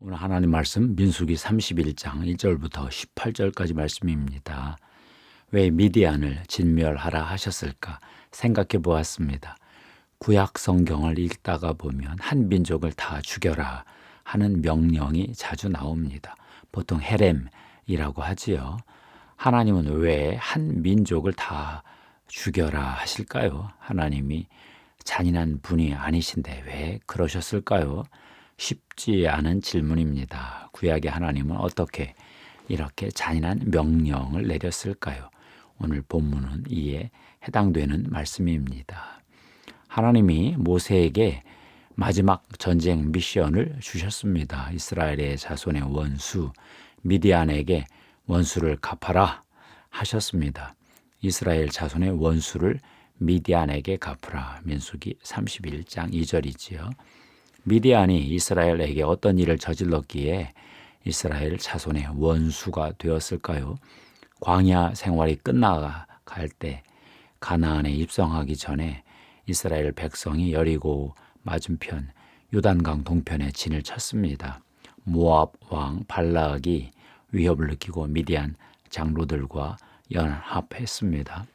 오늘 하나님 말씀 민수기 31장 1절부터 18절까지 말씀입니다. 왜 미디안을 진멸하라 하셨을까 생각해 보았습니다. 구약 성경을 읽다가 보면 한 민족을 다 죽여라 하는 명령이 자주 나옵니다. 보통 헤렘이라고 하지요. 하나님은 왜 한 민족을 다 죽여라 하실까요? 하나님이 잔인한 분이 아니신데 왜 그러셨을까요? 쉽지 않은 질문입니다. 구약의 하나님은 어떻게 이렇게 잔인한 명령을 내렸을까요? 오늘 본문은 이에 해당되는 말씀입니다. 하나님이 모세에게 마지막 전쟁 미션을 주셨습니다. 이스라엘의 자손의 원수 미디안에게 원수를 갚아라 하셨습니다. 이스라엘 자손의 원수를 미디안에게 갚으라. 민수기 31장 2절이지요. 미디안이 이스라엘에게 어떤 일을 저질렀기에 이스라엘 자손의 원수가 되었을까요? 광야 생활이 끝나갈 때 가나안에 입성하기 전에 이스라엘 백성이 여리고 맞은편 요단강 동편에 진을 쳤습니다. 모압 왕 발락이 위협을 느끼고 미디안 장로들과 연합했습니다.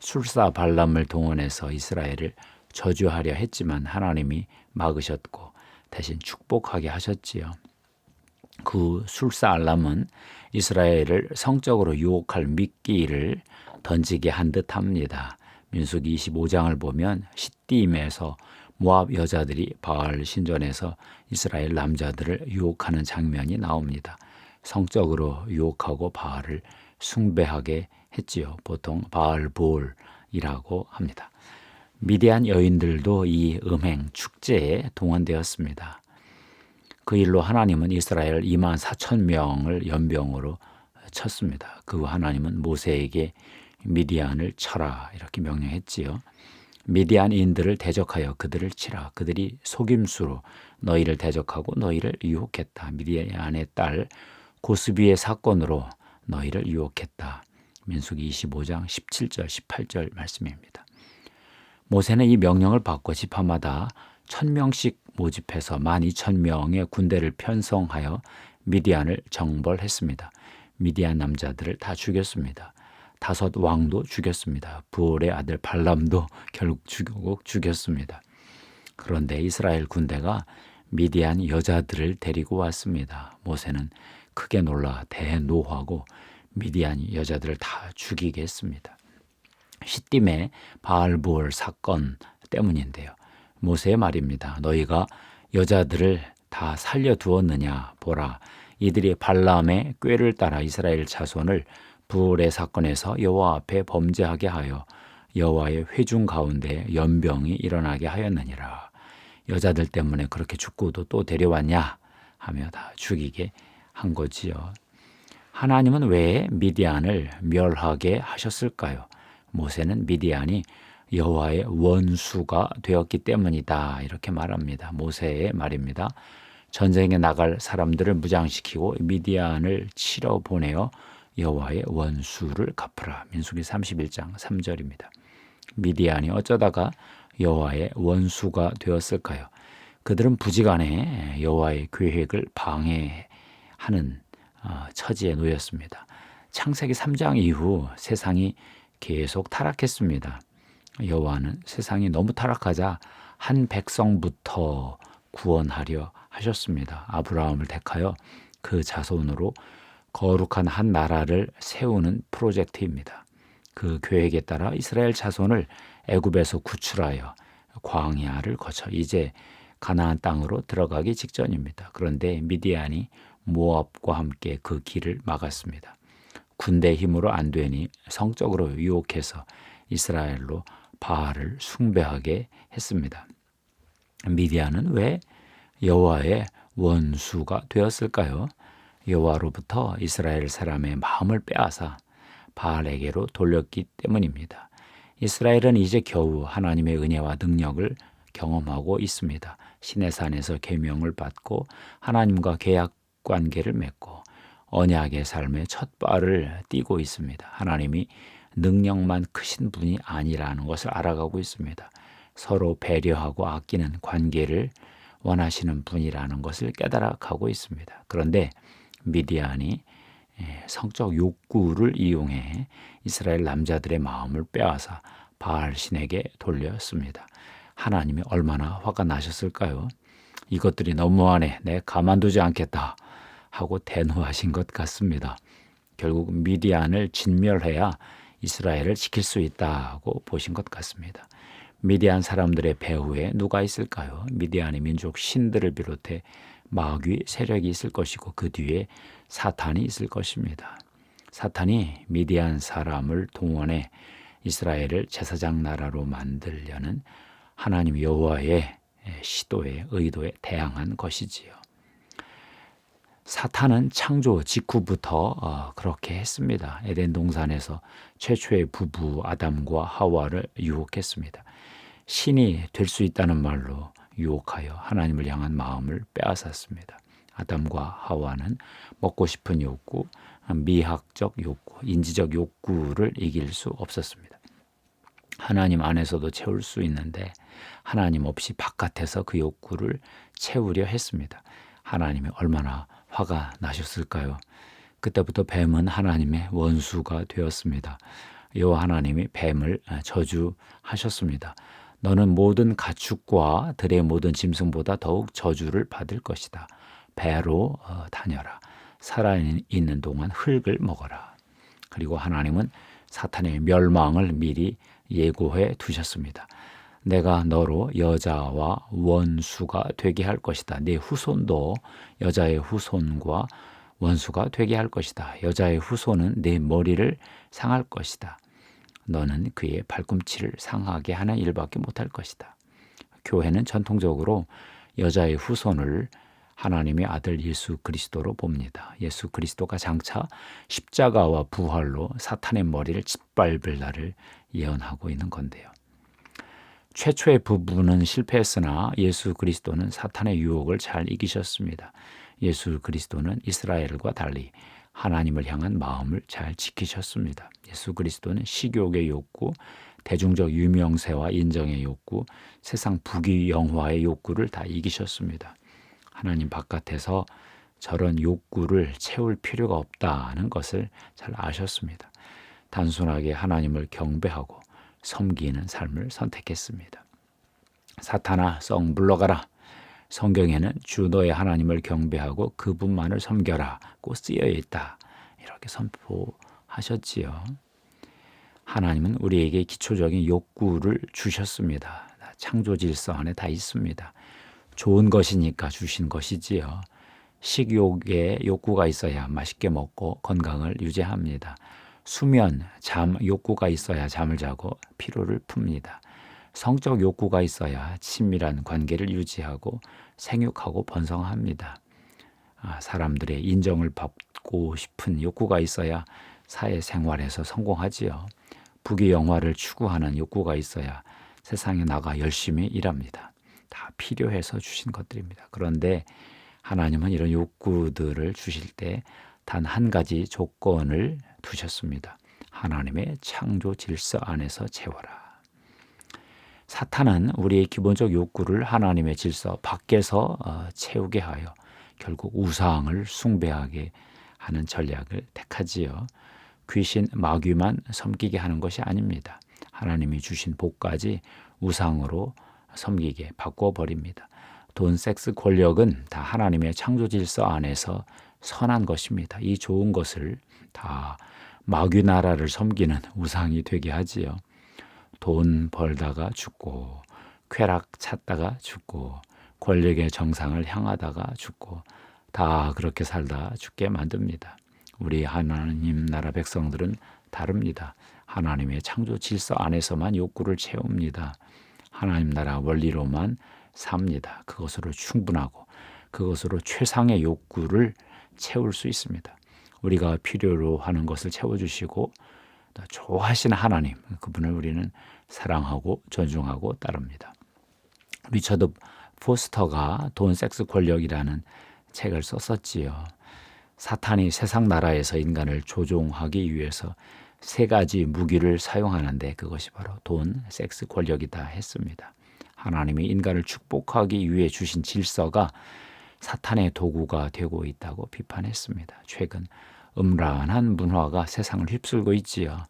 술사 발람을 동원해서 이스라엘을 저주하려 했지만 하나님이 막으셨고 대신 축복하게 하셨지요. 그 술사 알람은 이스라엘을 성적으로 유혹할 미끼를 던지게 한 듯합니다. 민수기 25장을 보면 시딤에서 모압 여자들이 바알 신전에서 이스라엘 남자들을 유혹하는 장면이 나옵니다. 성적으로 유혹하고 바알을 숭배하게 했지요. 보통 바알볼이라고 합니다. 미디안 여인들도 이 음행 축제에 동원되었습니다. 그 일로 하나님은 이스라엘 2만 4천 명을 연병으로 쳤습니다. 그 후 하나님은 모세에게 미디안을 쳐라 이렇게 명령했지요. 미디안인들을 대적하여 그들을 치라. 그들이 속임수로 너희를 대적하고 너희를 유혹했다. 미디안의 딸 고스비의 사건으로 너희를 유혹했다. 민수기 25장 17절 18절 말씀입니다. 모세는 이 명령을 받고 지파마다 1,000명씩 모집해서 12,000명의 군대를 편성하여 미디안을 정벌했습니다. 미디안 남자들을 다 죽였습니다. 5 왕도 죽였습니다. 부올의 아들 발람도 결국 죽였습니다. 그런데 이스라엘 군대가 미디안 여자들을 데리고 왔습니다. 모세는 크게 놀라 대노하고 미디안 여자들을 다 죽이게 했습니다. 시딤의 바알볼 사건 때문인데요. 모세의 말입니다. 너희가 여자들을 다 살려두었느냐 보라. 이들이 발람의 꾀를 따라 이스라엘 자손을 부올의 사건에서 여호와 앞에 범죄하게 하여 여호와의 회중 가운데 연병이 일어나게 하였느니라. 여자들 때문에 그렇게 죽고도 또 데려왔냐 하며 다 죽이게 한 거지요. 하나님은 왜 미디안을 멸하게 하셨을까요? 모세는 미디안이 여호와의 원수가 되었기 때문이다 이렇게 말합니다. 모세의 말입니다. 전쟁에 나갈 사람들을 무장시키고 미디안을 치러 보내어 여호와의 원수를 갚으라. 민수기 31장 3절입니다. 미디안이 어쩌다가 여호와의 원수가 되었을까요? 그들은 부지간에 여호와의 계획을 방해하는 처지에 놓였습니다. 창세기 3장 이후 세상이 계속 타락했습니다. 여호와는 세상이 너무 타락하자 한 백성부터 구원하려 하셨습니다. 아브라함을 택하여 그 자손으로 거룩한 한 나라를 세우는 프로젝트입니다. 그 계획에 따라 이스라엘 자손을 애굽에서 구출하여 광야를 거쳐 이제 가나안 땅으로 들어가기 직전입니다. 그런데 미디안이 모압과 함께 그 길을 막았습니다. 군대 힘으로 안 되니 성적으로 유혹해서 이스라엘로 바알을 숭배하게 했습니다. 미디안은 왜 여호와의 원수가 되었을까요? 여호와로부터 이스라엘 사람의 마음을 빼앗아 바알에게로 돌렸기 때문입니다. 이스라엘은 이제 겨우 하나님의 은혜와 능력을 경험하고 있습니다. 시내산에서 계명을 받고 하나님과 계약 관계를 맺고 언약의 삶의 첫 발을 띄고 있습니다. 하나님이 능력만 크신 분이 아니라는 것을 알아가고 있습니다. 서로 배려하고 아끼는 관계를 원하시는 분이라는 것을 깨달아가고 있습니다. 그런데 미디안이 성적 욕구를 이용해 이스라엘 남자들의 마음을 빼앗아 바알 신에게 돌렸습니다. 하나님이 얼마나 화가 나셨을까요? 이것들이 너무하네, 내 가만두지 않겠다 하고 대노하신 것 같습니다. 결국 미디안을 진멸해야 이스라엘을 지킬 수 있다고 보신 것 같습니다. 미디안 사람들의 배후에 누가 있을까요? 미디안의 민족 신들을 비롯해 마귀 세력이 있을 것이고 그 뒤에 사탄이 있을 것입니다. 사탄이 미디안 사람을 동원해 이스라엘을 제사장 나라로 만들려는 하나님 여호와의 시도에 의도에 대항한 것이지요. 사탄은 창조 직후부터 그렇게 했습니다. 에덴 동산에서 최초의 부부 아담과 하와를 유혹했습니다. 신이 될 수 있다는 말로 유혹하여 하나님을 향한 마음을 빼앗았습니다. 아담과 하와는 먹고 싶은 욕구, 미학적 욕구, 인지적 욕구를 이길 수 없었습니다. 하나님 안에서도 채울 수 있는데 하나님 없이 바깥에서 그 욕구를 채우려 했습니다. 하나님이 얼마나 화가 나셨을까요? 그때부터 뱀은 하나님의 원수가 되었습니다. 여호와 하나님이 뱀을 저주하셨습니다. 너는 모든 가축과 들의 모든 짐승보다 더욱 저주를 받을 것이다. 배로 다녀라. 살아있는 동안 흙을 먹어라. 그리고 하나님은 사탄의 멸망을 미리 예고해 두셨습니다. 내가 너로 여자와 원수가 되게 할 것이다. 네 후손도 여자의 후손과 원수가 되게 할 것이다. 여자의 후손은 네 머리를 상할 것이다. 너는 그의 발꿈치를 상하게 하는 일밖에 못할 것이다. 교회는 전통적으로 여자의 후손을 하나님의 아들 예수 그리스도로 봅니다. 예수 그리스도가 장차 십자가와 부활로 사탄의 머리를 짓밟을 날을 예언하고 있는 건데요. 최초의 부부는 실패했으나 예수 그리스도는 사탄의 유혹을 잘 이기셨습니다. 예수 그리스도는 이스라엘과 달리 하나님을 향한 마음을 잘 지키셨습니다. 예수 그리스도는 식욕의 욕구, 대중적 유명세와 인정의 욕구, 세상 부귀 영화의 욕구를 다 이기셨습니다. 하나님 바깥에서 저런 욕구를 채울 필요가 없다는 것을 잘 아셨습니다. 단순하게 하나님을 경배하고 섬기는 삶을 선택했습니다. 사탄아, 썩 물러가라. 성경에는 주 너의 하나님을 경배하고 그분만을 섬겨라고 쓰여 있다. 이렇게 선포하셨지요. 하나님은 우리에게 기초적인 욕구를 주셨습니다. 창조 질서 안에 다 있습니다. 좋은 것이니까 주신 것이지요. 식욕에 욕구가 있어야 맛있게 먹고 건강을 유지합니다. 수면, 잠 욕구가 있어야 잠을 자고 피로를 풉니다. 성적 욕구가 있어야 친밀한 관계를 유지하고 생육하고 번성합니다. 사람들의 인정을 받고 싶은 욕구가 있어야 사회생활에서 성공하지요. 부귀영화를 추구하는 욕구가 있어야 세상에 나가 열심히 일합니다. 다 필요해서 주신 것들입니다. 그런데 하나님은 이런 욕구들을 주실 때 단 한 가지 조건을 두셨습니다. 하나님의 창조 질서 안에서 채워라. 사탄은 우리의 기본적 욕구를 하나님의 질서 밖에서 채우게 하여 결국 우상을 숭배하게 하는 전략을 택하지요. 귀신 마귀만 섬기게 하는 것이 아닙니다. 하나님이 주신 복까지 우상으로 섬기게 바꿔버립니다. 돈, 섹스, 권력은 다 하나님의 창조 질서 안에서 선한 것입니다. 이 좋은 것을 다 마귀 나라를 섬기는 우상이 되게 하지요. 돈 벌다가 죽고, 쾌락 찾다가 죽고, 권력의 정상을 향하다가 죽고, 다 그렇게 살다 죽게 만듭니다. 우리 하나님 나라 백성들은 다릅니다. 하나님의 창조 질서 안에서만 욕구를 채웁니다. 하나님 나라 원리로만 삽니다. 그것으로 충분하고 그것으로 최상의 욕구를 채울 수 있습니다. 우리가 필요로 하는 것을 채워주시고 또 좋아하시는 하나님, 그분을 우리는 사랑하고 존중하고 따릅니다. 리처드 포스터가 돈, 섹스, 권력이라는 책을 썼었지요. 사탄이 세상 나라에서 인간을 조종하기 위해서 세 가지 무기를 사용하는데 그것이 바로 돈, 섹스, 권력이다 했습니다. 하나님이 인간을 축복하기 위해 주신 질서가 사탄의 도구가 되고 있다고 비판했습니다. 최근 음란한 문화가 세상을 휩쓸고 있지요.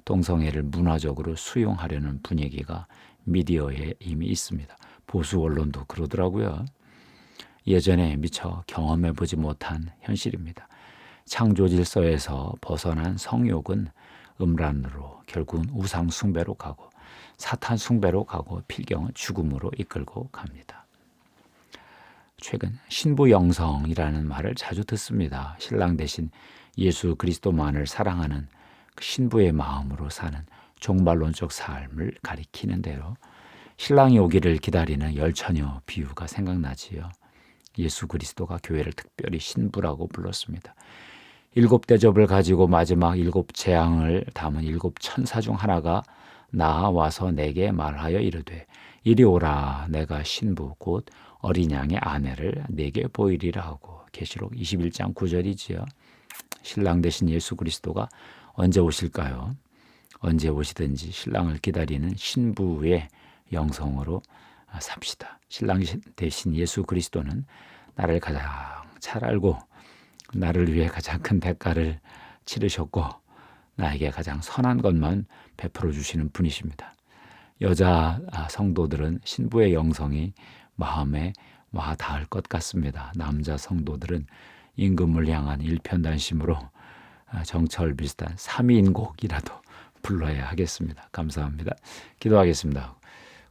동성애를 문화적으로 수용하려는 분위기가 미디어에 이미 있습니다. 보수 언론도 그러더라고요. 예전에 미처 경험해보지 못한 현실입니다. 창조 질서에서 벗어난 성욕은 음란으로 결국은 우상 숭배로 가고 사탄 숭배로 가고 필경은 죽음으로 이끌고 갑니다. 최근 신부 영성이라는 말을 자주 듣습니다. 신랑 대신 예수 그리스도만을 사랑하는 그 신부의 마음으로 사는 종말론적 삶을 가리키는 대로 신랑이 오기를 기다리는 열처녀 비유가 생각나지요. 예수 그리스도가 교회를 특별히 신부라고 불렀습니다. 7대접을 가지고 마지막 7재앙을 담은 7천사 중 하나가 나와서 내게 말하여 이르되 이리 오라 내가 신부 곧 어린 양의 아내를 내게 보이리라 하고 계시록 21장 9절이지요. 신랑 대신 예수 그리스도가 언제 오실까요? 언제 오시든지 신랑을 기다리는 신부의 영성으로 삽시다. 신랑 대신 예수 그리스도는 나를 가장 잘 알고 나를 위해 가장 큰 대가를 치르셨고 나에게 가장 선한 것만 베풀어 주시는 분이십니다. 여자 성도들은 신부의 영성이 마음에 와 닿을 것 같습니다. 남자 성도들은 임금을 향한 일편단심으로 정철 비슷한 3인곡이라도 불러야 하겠습니다. 감사합니다. 기도하겠습니다.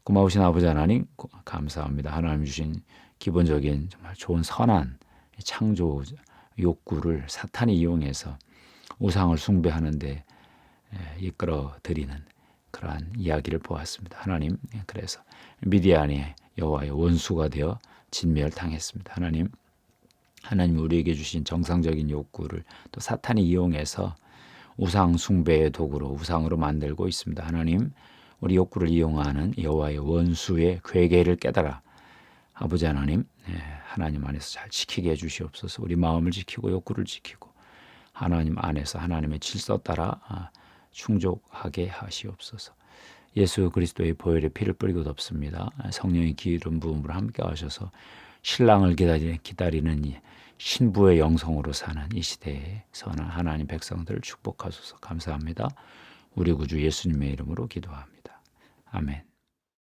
고마우신 아버지 하나님 감사합니다. 하나님 주신 기본적인 정말 좋은 선한 창조 욕구를 사탄이 이용해서 우상을 숭배하는 데 이끌어 드리는 그러한 이야기를 보았습니다. 하나님 그래서 미디안의 여호와의 원수가 되어 진멸당했습니다. 하나님 우리에게 주신 정상적인 욕구를 또 사탄이 이용해서 우상 숭배의 도구로 우상으로 만들고 있습니다. 하나님 우리 욕구를 이용하는 여호와의 원수의 괴계를 깨달아 아버지 하나님 하나님 안에서 잘 지키게 해주시옵소서. 우리 마음을 지키고 욕구를 지키고 하나님 안에서 하나님의 질서 따라 충족하게 하시옵소서. 예수 그리스도의 보혈의 피를 뿌리고 덮습니다. 성령의 기름 부음으로 함께 하셔서 신랑을 기다리는 신부의 영성으로 사는 이 시대에 선한 하나님 백성들을 축복하소서. 감사합니다. 우리 구주 예수님의 이름으로 기도합니다. 아멘.